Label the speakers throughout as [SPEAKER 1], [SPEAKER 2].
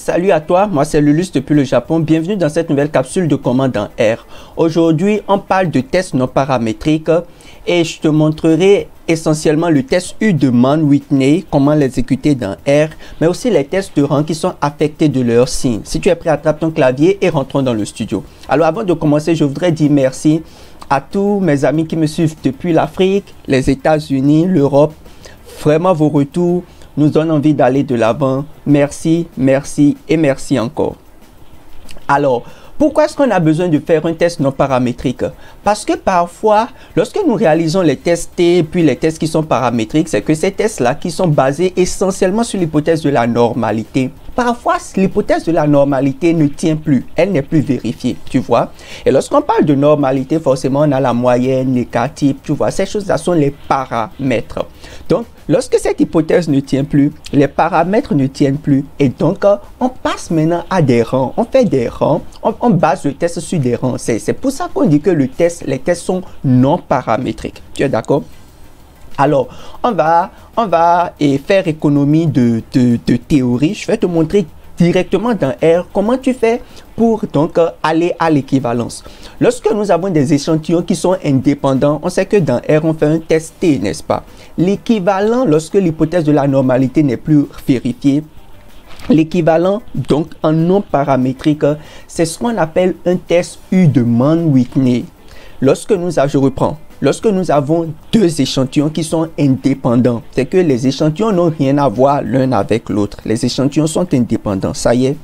[SPEAKER 1] Salut à toi, moi c'est Lulus depuis le Japon. Bienvenue dans cette nouvelle capsule de commande en R. Aujourd'hui, on parle de tests non paramétriques et je te montrerai essentiellement le test U de Mann-Whitney, comment l'exécuter dans R, mais aussi les tests de rang qui sont affectés de leur signe. Si tu es prêt, attrape ton clavier et rentrons dans le studio. Alors avant de commencer, je voudrais dire merci à tous mes amis qui me suivent depuis l'Afrique, les États-Unis, l'Europe. Vraiment, vos retours nous donnent envie d'aller de l'avant. Merci, merci et merci encore. Alors, pourquoi est-ce qu'on a besoin de faire un test non paramétrique? Parce que parfois, lorsque nous réalisons les tests T puis les tests qui sont paramétriques, c'est que ces tests-là qui sont basés essentiellement sur l'hypothèse de la normalité. Parfois, l'hypothèse de la normalité ne tient plus, elle n'est plus vérifiée, tu vois. Et lorsqu'on parle de normalité, forcément, on a la moyenne, négative, tu vois. Ces choses-là sont les paramètres. Donc, lorsque cette hypothèse ne tient plus, les paramètres ne tiennent plus, et donc, on passe maintenant à des rangs. On fait des rangs, on base le test sur des rangs. C'est pour ça qu'on dit que les tests sont non paramétriques. Tu es d'accord? Alors, on va faire économie de théorie. Je vais te montrer directement dans R comment tu fais pour donc aller à l'équivalence. Lorsque nous avons des échantillons qui sont indépendants, on sait que dans R, on fait un test T, n'est-ce pas? L'équivalent, lorsque l'hypothèse de la normalité n'est plus vérifiée, l'équivalent, donc en non paramétrique, c'est ce qu'on appelle un test U de Mann-Whitney. Je reprends. Lorsque nous avons deux échantillons qui sont indépendants, c'est que les échantillons n'ont rien à voir l'un avec l'autre. Les échantillons sont indépendants, ça y est.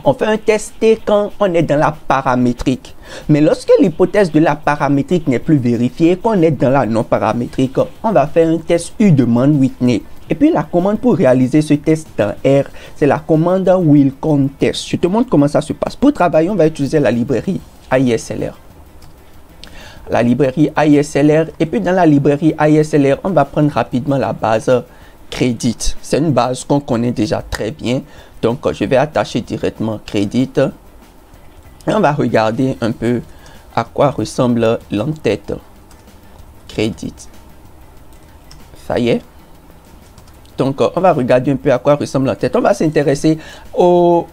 [SPEAKER 1] On fait un test T quand on est dans la paramétrique. Mais lorsque l'hypothèse de la paramétrique n'est plus vérifiée, qu'on est dans la non paramétrique, on va faire un test U de Mann-Whitney. Et puis la commande pour réaliser ce test dans R, c'est la commande willCounTest. Je te montre comment ça se passe. Pour travailler, on va utiliser la librairie AISLR. La librairie AISLR, et puis dans la librairie AISLR, on va prendre rapidement la base Crédit. C'est une base qu'on connaît déjà très bien, donc je vais attacher directement Crédit et on va regarder un peu à quoi ressemble l'entête Crédit. Ça y est. Donc on va regarder un peu à quoi ressemble l'entête. On va s'intéresser au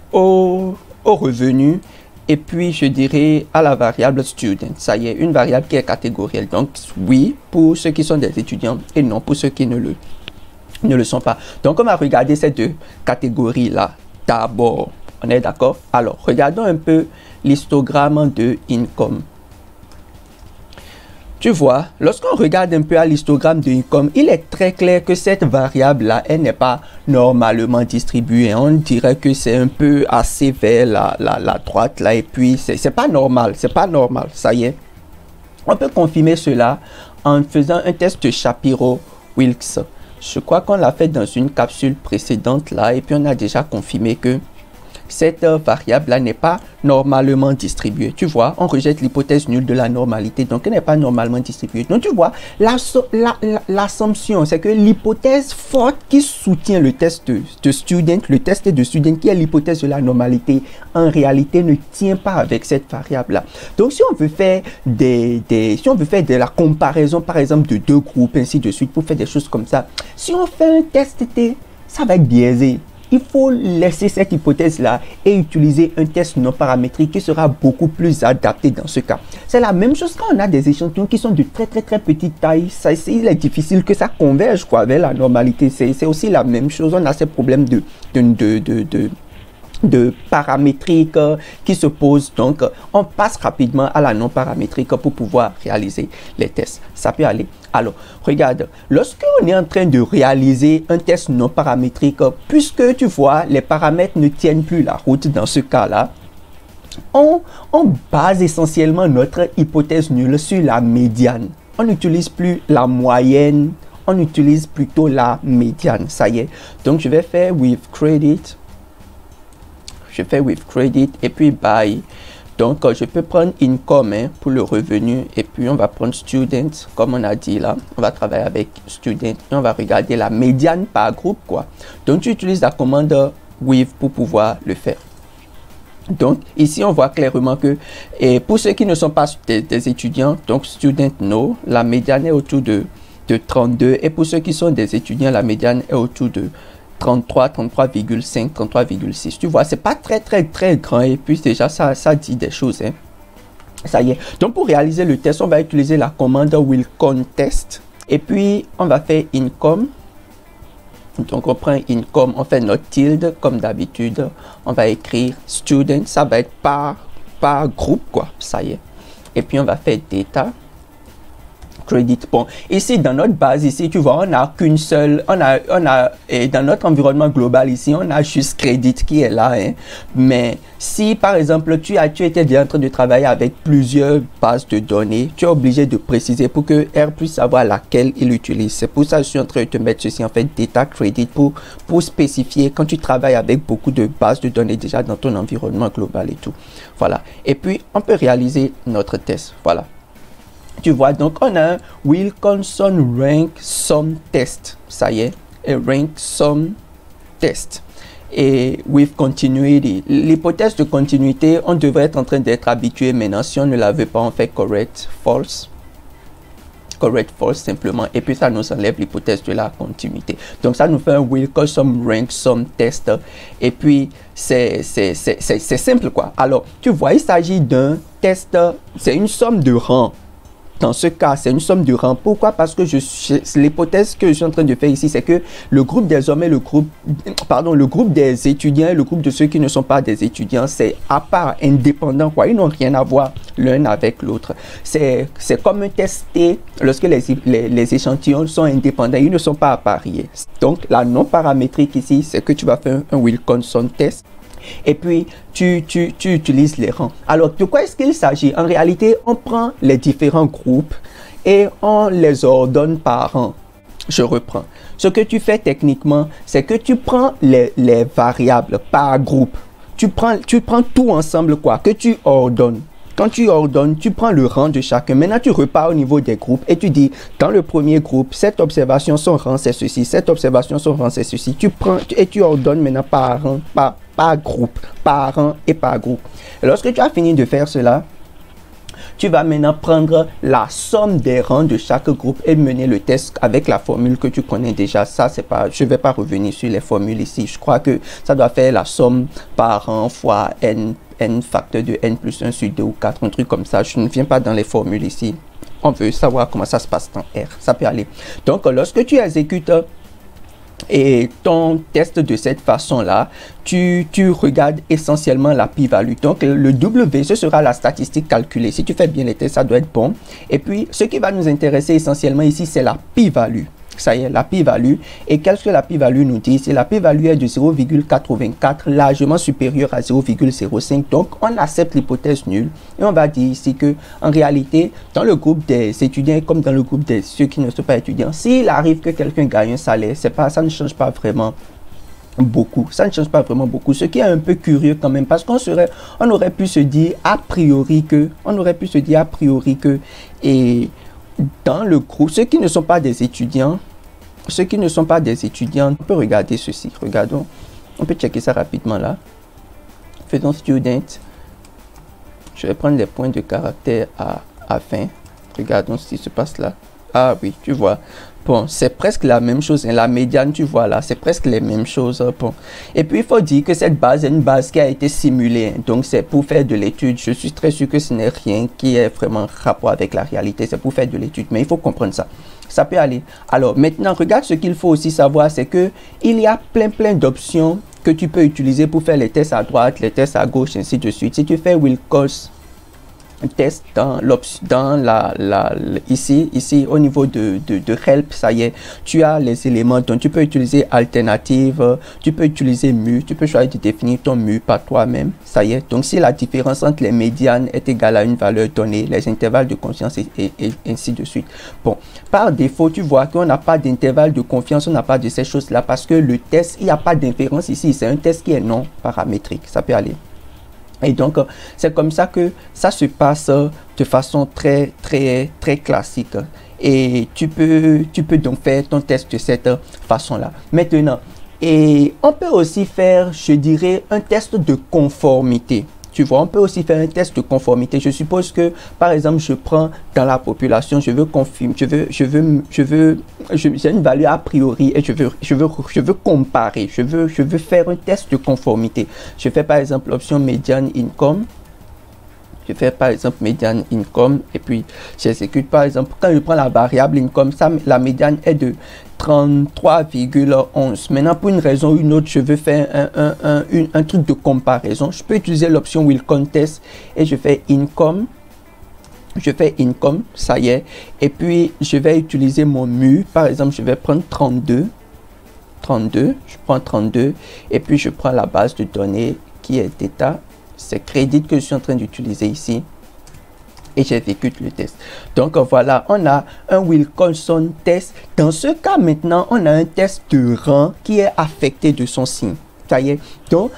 [SPEAKER 1] revenu. Et puis, je dirais à la variable student. Ça y est, une variable qui est catégorielle. Donc, oui, pour ceux qui sont des étudiants et non pour ceux qui ne le sont pas. Donc, on va regarder ces deux catégories-là d'abord. On est d'accord? Alors, regardons un peu l'histogramme de income. Tu vois, lorsqu'on regarde un peu à l'histogramme de income, il est très clair que cette variable-là, elle n'est pas normalement distribuée. On dirait que c'est un peu assez vers la droite là, et puis c'est pas normal, ça y est. On peut confirmer cela en faisant un test de Shapiro-Wilks. Je crois qu'on l'a fait dans une capsule précédente là, et puis on a déjà confirmé que cette variable-là n'est pas normalement distribuée. Tu vois, on rejette l'hypothèse nulle de la normalité, donc elle n'est pas normalement distribuée. Donc tu vois, l'assumption, c'est que l'hypothèse forte qui soutient le test de student, le test de student qui est l'hypothèse de la normalité, en réalité ne tient pas avec cette variable-là. Donc si on veut faire de la comparaison, par exemple, de deux groupes, ainsi de suite, pour faire des choses comme ça, si on fait un test T, ça va être biaisé. Il faut laisser cette hypothèse-là et utiliser un test non paramétrique qui sera beaucoup plus adapté dans ce cas. C'est la même chose quand on a des échantillons qui sont de très petite taille. Il est difficile que ça converge vers la normalité. C'est aussi la même chose. On a ces problèmes de paramétrique qui se posent. Donc, on passe rapidement à la non paramétrique pour pouvoir réaliser les tests. Ça peut aller. Alors, regarde, lorsqu'on est en train de réaliser un test non paramétrique, puisque tu vois, les paramètres ne tiennent plus la route dans ce cas-là, on base essentiellement notre hypothèse nulle sur la médiane. On n'utilise plus la moyenne, on utilise plutôt la médiane. Ça y est. Donc, je vais faire with credit. Je fais with credit et puis by. Donc, je peux prendre income pour le revenu et puis on va prendre student, comme on a dit là. On va travailler avec student et on va regarder la médiane par groupe, quoi. Donc, tu utilises la commande with pour pouvoir le faire. Donc, ici, on voit clairement que et pour ceux qui ne sont pas des étudiants, donc student no, la médiane est autour de 32. Et pour ceux qui sont des étudiants, la médiane est autour de 33, 33,5, 33,6. Tu vois, c'est pas très grand et puis déjà ça dit des choses. Hein. Ça y est. Donc pour réaliser le test, on va utiliser la commande willConTest et puis on va faire income. Donc on prend income, on fait notre tilde comme d'habitude. On va écrire student, ça va être par groupe quoi. Ça y est. Et puis on va faire data. Credit. Bon, ici dans notre base ici, tu vois, on n'a qu'une seule, et dans notre environnement global ici, on a juste Credit qui est là. Hein. Mais si par exemple tu étais déjà en train de travailler avec plusieurs bases de données, tu es obligé de préciser pour que R puisse savoir laquelle il utilise. C'est pour ça que je suis en train de te mettre ceci en fait, Data Credit pour spécifier quand tu travailles avec beaucoup de bases de données déjà dans ton environnement global et tout. Voilà. Et puis on peut réaliser notre test. Voilà. Tu vois, donc on a un willConson rank sum test. Ça y est, et rank sum test. Et with continuity. L'hypothèse de continuité, on devrait être en train d'être habitué maintenant. Si on ne la veut pas, on fait correct, false. Correct, false simplement. Et puis ça nous enlève l'hypothèse de la continuité. Donc ça nous fait un willConson rank sum test. Et puis c'est simple quoi. Alors, tu vois, il s'agit d'un test, c'est une somme de rangs. Dans ce cas, c'est une somme de rang. Pourquoi? Parce que l'hypothèse que je suis en train de faire ici, c'est que le groupe des hommes et le groupe des étudiants et le groupe de ceux qui ne sont pas des étudiants, c'est à part, indépendant, quoi. Ils n'ont rien à voir l'un avec l'autre. C'est comme un test T lorsque les échantillons sont indépendants, ils ne sont pas appariés. Donc, la non paramétrique ici, c'est que tu vas faire un willConson test. Et puis, tu utilises les rangs. Alors, de quoi est-ce qu'il s'agit? En réalité, on prend les différents groupes et on les ordonne par rang. Je reprends. Ce que tu fais techniquement, c'est que tu prends les variables par groupe. Tu prends tout ensemble, quoi, que tu ordonnes. Quand tu ordonnes, tu prends le rang de chacun. Maintenant, tu repars au niveau des groupes et tu dis, dans le premier groupe, cette observation, son rang, c'est ceci. Cette observation, son rang, c'est ceci. Tu prends et tu ordonnes maintenant par rang, par groupe, par rang et par groupe. Et lorsque tu as fini de faire cela, tu vas maintenant prendre la somme des rangs de chaque groupe et mener le test avec la formule que tu connais déjà. Ça, c'est pas, je ne vais pas revenir sur les formules ici. Je crois que ça doit faire la somme par rang fois n facteur de n plus 1 sur 2 ou 4, un truc comme ça. Je ne viens pas dans les formules ici. On veut savoir comment ça se passe dans R. Ça peut aller. Donc, lorsque tu exécutes et ton test de cette façon-là, tu regardes essentiellement la p-value. Donc, le W, ce sera la statistique calculée. Si tu fais bien les tests, ça doit être bon. Et puis, ce qui va nous intéresser essentiellement ici, c'est la p-value. Ça y est, la p-value. Et qu'est-ce que la p-value nous dit? C'est la p-value est de 0,84, largement supérieure à 0,05. Donc, on accepte l'hypothèse nulle. Et on va dire ici que, en réalité, dans le groupe des étudiants, comme dans le groupe de ceux qui ne sont pas étudiants, s'il arrive que quelqu'un gagne un salaire, ça ne change pas vraiment beaucoup. Ça ne change pas vraiment beaucoup. Ce qui est un peu curieux quand même, parce on aurait pu se dire a priori que, et dans le groupe, ceux qui ne sont pas des étudiants, on peut regarder ceci. Regardons, on peut checker ça rapidement là. Faisons student. Je vais prendre les points de caractère à 20. Regardons ce qui se passe là. Ah oui, tu vois. Bon, c'est presque la même chose. La médiane, tu vois là, c'est presque les mêmes choses. Bon. Et puis, il faut dire que cette base est une base qui a été simulée. Donc, c'est pour faire de l'étude. Je suis très sûr que ce n'est rien qui est vraiment rapport avec la réalité. C'est pour faire de l'étude. Mais il faut comprendre ça. Ça peut aller. Alors, maintenant, regarde ce qu'il faut aussi savoir. C'est que il y a plein d'options que tu peux utiliser pour faire les tests à droite, les tests à gauche, ainsi de suite. Si tu fais willConson test dans ici au niveau de help, ça y est, tu as les éléments. Donc tu peux utiliser alternative, tu peux utiliser mu, tu peux choisir de définir ton mu par toi-même. Ça y est, donc si la différence entre les médianes est égale à une valeur donnée, les intervalles de confiance et ainsi de suite. Bon, par défaut, tu vois qu'on n'a pas d'intervalle de confiance, on n'a pas de ces choses là parce que le test, il n'y a pas d'inférence ici, c'est un test qui est non paramétrique. Ça peut aller. Et donc, c'est comme ça que ça se passe de façon très classique. Et tu peux donc faire ton test de cette façon-là. Maintenant, et on peut aussi faire, je dirais, un test de conformité. Tu vois, on peut aussi faire un test de conformité. Je suppose que, par exemple, je prends dans la population, je veux confirmer, j'ai une valeur a priori et je veux comparer, je veux faire un test de conformité. Je fais par exemple l'option median income. Je fais par exemple median income et puis j'exécute par exemple, quand je prends la variable income, ça, la médiane est de 33,11. Maintenant, pour une raison ou une autre, je veux faire un truc de comparaison. Je peux utiliser l'option will contest et je fais income. Je fais income, ça y est. Et puis, je vais utiliser mon mu. Par exemple, je vais prendre 32. Je prends 32 et puis je prends la base de données qui est data. C'est crédit que je suis en train d'utiliser ici et j'exécute le test. Donc voilà, on a un Wilkinson test. Dans ce cas maintenant, on a un test de rang qui est affecté de son signe. Ça y est. Donc,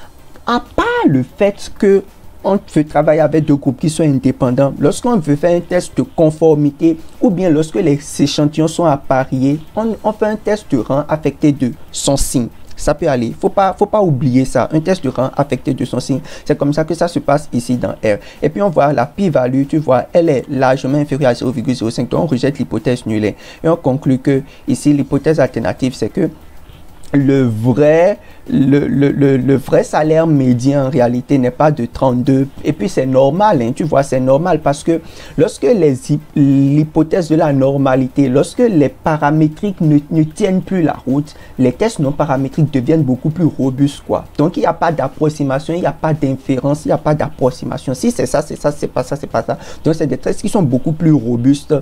[SPEAKER 1] à part le fait que on veut travailler avec deux groupes qui sont indépendants, lorsqu'on veut faire un test de conformité ou bien lorsque les échantillons sont appariés, on fait un test de rang affecté de son signe. Ça peut aller. Faut pas oublier ça. Un test de rang affecté de son signe. C'est comme ça que ça se passe ici dans R. Et puis on voit la p-value, tu vois, elle est largement inférieure à 0,05. Donc on rejette l'hypothèse nulle. Et on conclut que ici, l'hypothèse alternative, c'est que le vrai salaire médian en réalité n'est pas de 32 et puis c'est normal, hein, tu vois, c'est normal parce que lorsque l'hypothèse de la normalité, lorsque les paramétriques ne tiennent plus la route, les tests non paramétriques deviennent beaucoup plus robustes, quoi. Donc il n'y a pas d'approximation, il n'y a pas d'inférence, il n'y a pas d'approximation. Si c'est ça, c'est ça, c'est pas ça, c'est pas ça. Donc c'est des tests qui sont beaucoup plus robustes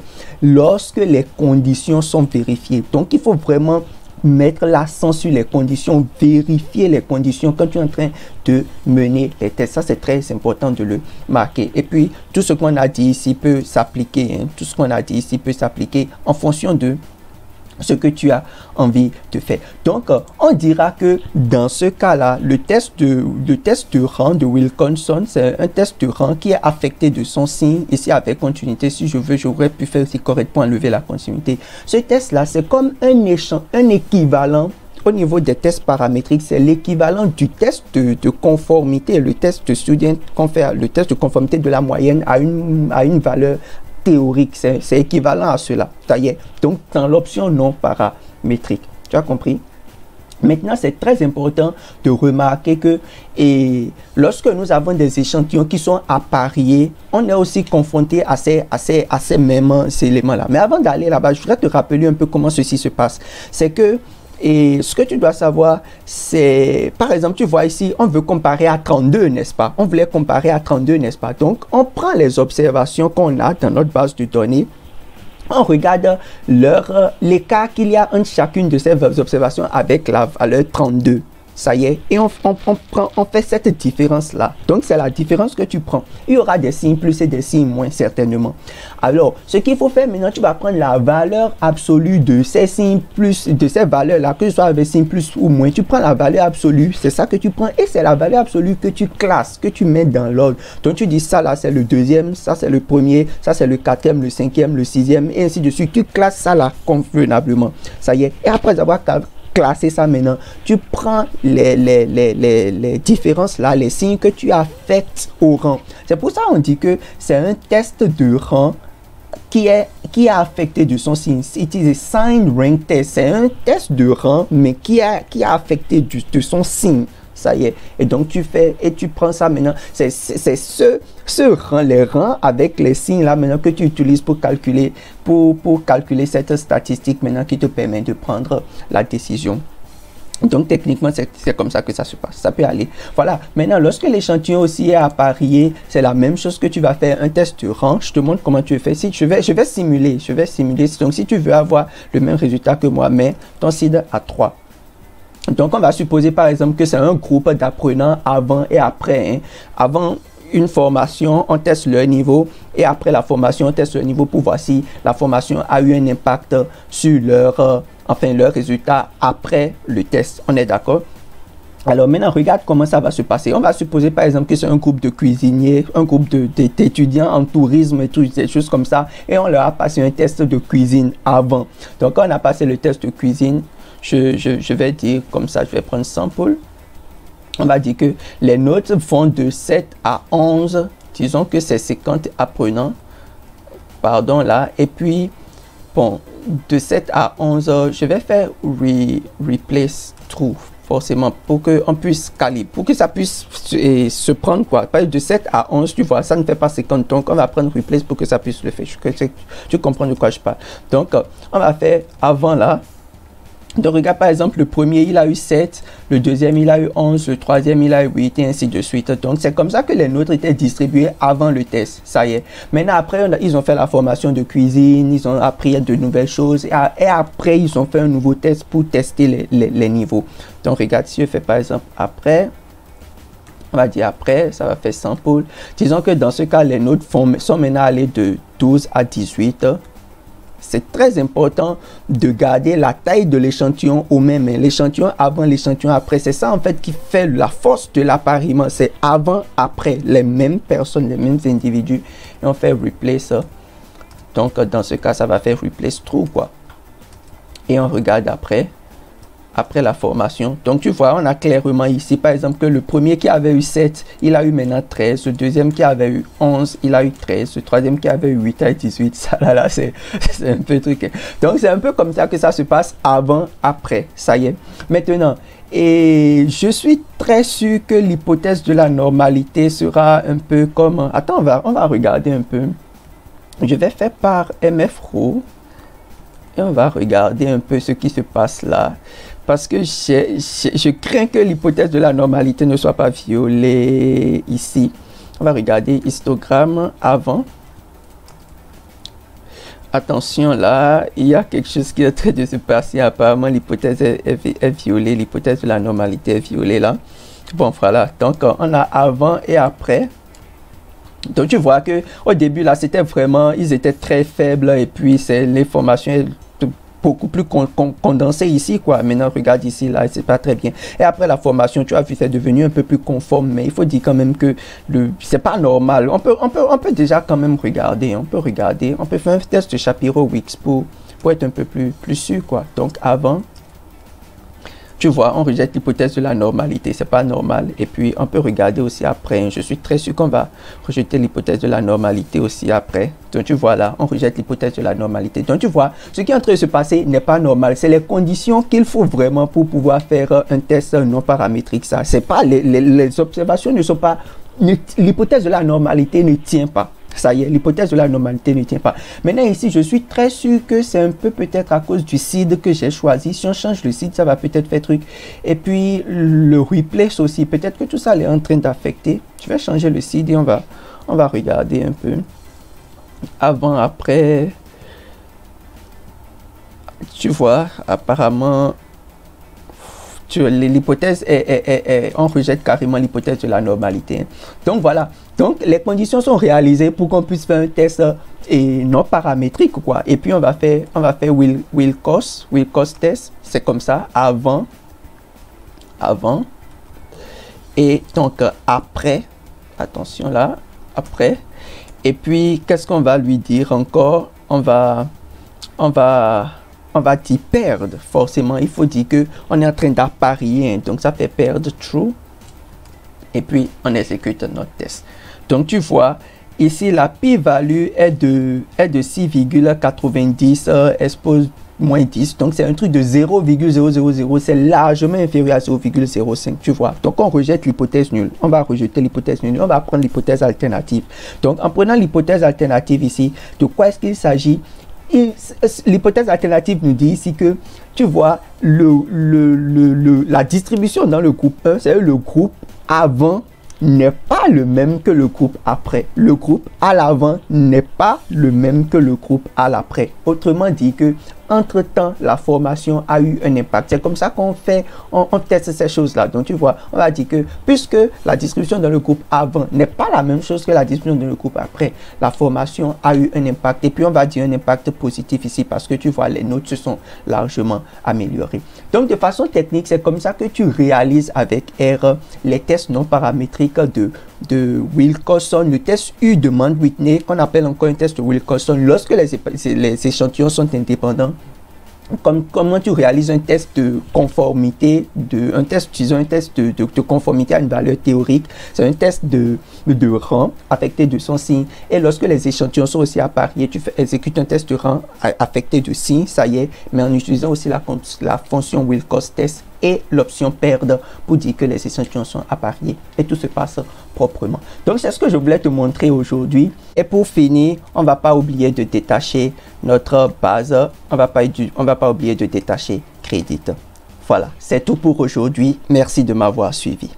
[SPEAKER 1] lorsque les conditions sont vérifiées. Donc il faut vraiment mettre l'accent sur les conditions, vérifier les conditions quand tu es en train de mener les tests. Ça, c'est très important de le marquer. Et puis, tout ce qu'on a dit ici peut s'appliquer. Hein. Tout ce qu'on a dit ici peut s'appliquer en fonction de ce que tu as envie de faire. Donc, on dira que dans ce cas-là, le test de rang de Wilkinson, c'est un test de rang qui est affecté de son signe. Ici, avec continuité, si je veux, j'aurais pu faire aussi correctement enlever la continuité. Ce test-là, c'est comme un équivalent au niveau des tests paramétriques, c'est l'équivalent du test de conformité, le test de student qu'on fait, le test de conformité de la moyenne à une valeur théorique, c'est équivalent à cela. Ça y est. Donc, dans l'option non paramétrique. Tu as compris? Maintenant, c'est très important de remarquer que lorsque nous avons des échantillons qui sont appariés, on est aussi confronté à ces mêmes éléments-là. Mais avant d'aller là-bas, je voudrais te rappeler un peu comment ceci se passe. C'est que ce que tu dois savoir, c'est, par exemple, tu vois ici, on veut comparer à 32, n'est-ce pas? On voulait comparer à 32, n'est-ce pas? Donc, on prend les observations qu'on a dans notre base de données. On regarde l'écart qu'il y a entre chacune de ces observations avec la valeur 32. Ça y est, et on fait cette différence-là. Donc, c'est la différence que tu prends. Il y aura des signes plus et des signes moins, certainement. Alors, ce qu'il faut faire maintenant, tu vas prendre la valeur absolue de ces signes plus, de ces valeurs-là, que ce soit avec signe plus ou moins. Tu prends la valeur absolue, c'est ça que tu prends, et c'est la valeur absolue que tu classes, que tu mets dans l'ordre. Donc, tu dis ça là, c'est le deuxième, ça c'est le premier, ça c'est le quatrième, le cinquième, le sixième, et ainsi de suite. Tu classes ça là convenablement. Ça y est, et après avoir classer ça maintenant, tu prends les différences là, les signes que tu as fait au rang. C'est pour ça qu'on dit que c'est un test de rang qui est affecté de son signe. It is a sign rank test. C'est un test de rang, mais qui a affecté de son signe. Ça y est. Et donc, tu fais et tu prends ça maintenant. C'est ce rang, les rangs avec les signes là maintenant que tu utilises pour calculer, calculer cette statistique maintenant qui te permet de prendre la décision. Donc, techniquement, c'est comme ça que ça se passe. Ça peut aller. Voilà. Maintenant, lorsque l'échantillon aussi est apparié, c'est la même chose que tu vas faire un test de rang. Je te montre comment tu fais. Si je vais simuler. Donc, si tu veux avoir le même résultat que moi, mais ton seed à 3. Donc, on va supposer par exemple que c'est un groupe d'apprenants avant et après. Hein. Avant une formation, on teste leur niveau et après la formation, on teste leur niveau pour voir si la formation a eu un impact sur leur résultat après le test. On est d'accord? Alors maintenant, regarde comment ça va se passer. On va supposer par exemple que c'est un groupe de cuisiniers, un groupe d'étudiants en tourisme et toutes ces choses comme ça. Et on leur a passé un test de cuisine avant. Donc, quand on a passé le test de cuisine, je vais dire comme ça, je vais prendre sample. On va dire que les notes vont de 7 à 11. Disons que c'est 50 apprenants. Pardon là. Et puis, bon, de 7 à 11, je vais faire replace true. Forcément, pour qu'on puisse calibrer, pour que ça puisse se prendre quoi. De 7 à 11, tu vois, ça ne fait pas 50. Donc, on va prendre replace pour que ça puisse le faire. Tu comprends de quoi je parle. Donc, on va faire avant là. Donc, regarde par exemple, le premier, il a eu 7, le deuxième, il a eu 11, le troisième, il a eu 8, et ainsi de suite. Donc, c'est comme ça que les notes étaient distribuées avant le test. Ça y est. Maintenant, après, ils ont fait la formation de cuisine, ils ont appris de nouvelles choses, et après, ils ont fait un nouveau test pour tester les niveaux. Donc, regarde, si je fais par exemple après, on va dire après, ça va faire sample. Disons que dans ce cas, les notes sont maintenant allées de 12 à 18. C'est très important de garder la taille de l'échantillon au même. L'échantillon avant, l'échantillon après. C'est ça en fait qui fait la force de l'appariement. C'est avant, après. Les mêmes personnes, les mêmes individus. Et on fait replace. Donc dans ce cas, ça va faire replace true quoi. Et on regarde après la formation. Donc tu vois, on a clairement ici, par exemple, que le premier qui avait eu 7, il a eu maintenant 13. Le deuxième qui avait eu 11, il a eu 13. Le troisième qui avait eu 8 a eu 18. Ça là, c'est un peu truc. Donc c'est un peu comme ça que ça se passe avant, après. Ça y est. Maintenant, et je suis très sûr que l'hypothèse de la normalité sera un peu comme... Attends, on va regarder un peu. Je vais faire par MFRO. Et on va regarder un peu ce qui se passe là. Parce que je crains que l'hypothèse de la normalité ne soit pas violée ici. On va regarder histogramme avant. Attention là, il y a quelque chose qui est en train de se passer. Apparemment, l'hypothèse est violée. L'hypothèse de la normalité est violée là. Bon, voilà. Donc, on a avant et après. Donc, tu vois que au début là, c'était vraiment, ils étaient très faibles. Et puis, les formations beaucoup plus condensé ici quoi. Maintenant regarde ici là, c'est pas très bien. Et après la formation, tu as vu, c'est devenu un peu plus conforme, mais il faut dire quand même que c'est pas normal. On peut déjà quand même regarder, on peut faire un test de Shapiro Wix pour être un peu plus sûr quoi. Donc avant, tu vois, on rejette l'hypothèse de la normalité, c'est pas normal. Et puis, on peut regarder aussi après. Je suis très sûr qu'on va rejeter l'hypothèse de la normalité aussi après. Donc, tu vois là, on rejette l'hypothèse de la normalité. Donc, tu vois, ce qui est en train de se passer n'est pas normal. C'est les conditions qu'il faut vraiment pour pouvoir faire un test non paramétrique. Ça, c'est pas les observations ne sont pas... L'hypothèse de la normalité ne tient pas. Ça y est, l'hypothèse de la normalité ne tient pas. Maintenant ici, je suis très sûr que c'est un peu peut-être à cause du seed que j'ai choisi. Si on change le seed, ça va peut-être faire truc. Et puis le replace aussi, peut-être que tout ça est en train d'affecter. Je vais changer le seed et on va regarder un peu. Avant, après. Tu vois, apparemment... L'hypothèse on rejette carrément l'hypothèse de la normalité. Donc voilà, donc les conditions sont réalisées pour qu'on puisse faire un test non paramétrique quoi. Et puis on va faire Wilcox test, c'est comme ça, avant et donc après, attention là, après. Et puis qu'est-ce qu'on va lui dire encore? On va dire perdre, forcément, il faut dire que on est en train d'apparier, donc ça fait perdre true, et puis on exécute notre test. Donc tu vois, ici la p-value est de 6,90, expose moins 10, donc c'est un truc de 0,000, c'est largement inférieur à 0,05, tu vois. Donc on rejette l'hypothèse nulle, on va rejeter l'hypothèse nulle, on va prendre l'hypothèse alternative. Donc en prenant l'hypothèse alternative ici, de quoi est-ce qu'il s'agit? L'hypothèse alternative nous dit ici que, tu vois, la distribution dans le groupe 1, c'est le groupe avant n'est pas le même que le groupe après. Le groupe à l'avant n'est pas le même que le groupe à l'après. Autrement dit que, entre-temps, la formation a eu un impact. C'est comme ça qu'on teste ces choses-là. Donc, tu vois, on va dire que, puisque la distribution dans le groupe avant n'est pas la même chose que la distribution dans le groupe après, la formation a eu un impact. Et puis, on va dire un impact positif ici parce que, tu vois, les notes se sont largement améliorées. Donc, de façon technique, c'est comme ça que tu réalises avec R les tests non paramétriques de Wilcoxon, le test U de Mann-Whitney, qu'on appelle encore un test de Wilcoxon, lorsque les échantillons sont indépendants comment tu réalises un test de conformité, utilisant un test de conformité à une valeur théorique. C'est un test de rang affecté de son signe. Et lorsque les échantillons sont aussi appariés, tu exécutes un test de rang affecté de signe, ça y est, mais en utilisant aussi la fonction Wilcox test et l'option perdre pour dire que les échantillons sont appariés et tout se passe proprement. Donc c'est ce que je voulais te montrer aujourd'hui. Et pour finir, on ne va pas oublier de détacher notre base. On va pas oublier de détacher crédit. Voilà, c'est tout pour aujourd'hui. Merci de m'avoir suivi.